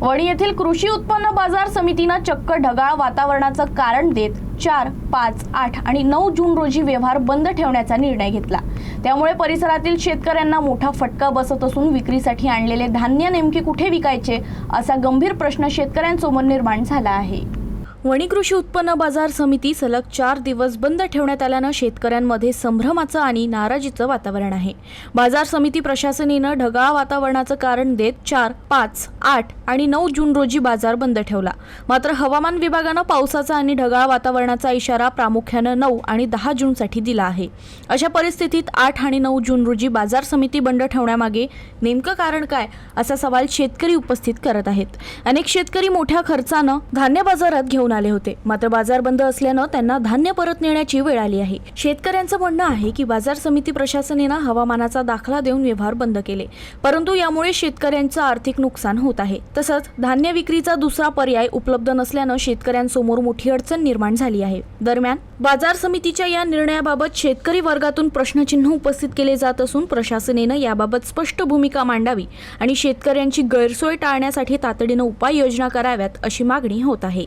वणी येथील कृषी उत्पन्न बाजार समितीनं चक्क ढगाळ वातावरणाचं कारण देत 4, 5, 8 आणि 9 जून रोजी व्यवहार बंद ठेवण्याचा निर्णय घेतला। त्यामुळे परिसरातील शेतकऱ्यांना मोठा फटका बसत असून विक्रीसाठी आणलेले धान्य नेमके कुठे विकायचे असा गंभीर प्रश्न शेतकऱ्यांसमोर निर्माण झाला आहे। वणी कृषी उत्पन्न बाजार समिती सलग 4 दिवस बंद ठेवण्यात आल्यानं शेतकऱ्यांमध्ये संभ्रमाचं आणि नाराजीचं वातावरण आहे। बाजार समिती प्रशासनाने ढगाळ वातावरणाचं कारण देत 4, 5, 8 आणि 9 जून रोजी बाजार बंद ठेवला। मात्र हवामान विभागानं पावसाचा आणि ढगाळ वातावरणाचा इशारा प्रामुख्याने 9 आणि 10 जूनसाठी दिला आहे। अशा परिस्थितीत 8 आणि 9 जून रोजी बाजार समिती बंद ठेवण्यामागे नेमकं कारण काय असा सवाल शेतकरी उपस्थित करत आहेत। अनेक शेतकरी मोठ्या खर्चानं धान्य बाजारात घेऊन आले होते, मात्र बाजार बंद असल्यानं त्यांना धान्य परत नेण्याची वेळ आली आहे। शेतकऱ्यांचं म्हणणं आहे की बाजार समिती प्रशासनाने हवामानाचा दाखला देऊन व्यवहार बंद केले, परंतु यामुळे शेतकऱ्यांचं आर्थिक नुकसान होत आहे। तसंच धान्य विक्रीचा दुसरा पर्याय उपलब्ध नसल्यानं शेतकऱ्यांसमोर मोठी अडचण निर्माण झाली आहे। दरम्यान बाजार समितीच्या या निर्णयाबाबत शेतकरी वर्गातून प्रश्नचिन्ह उपस्थित केले जात असून प्रशासनाने याबाबत स्पष्ट भूमिका मांडावी आणि शेतकऱ्यांची गैरसोय टाळण्यासाठी तातडीनं उपाययोजना कराव्यात अशी मागणी होत आहे।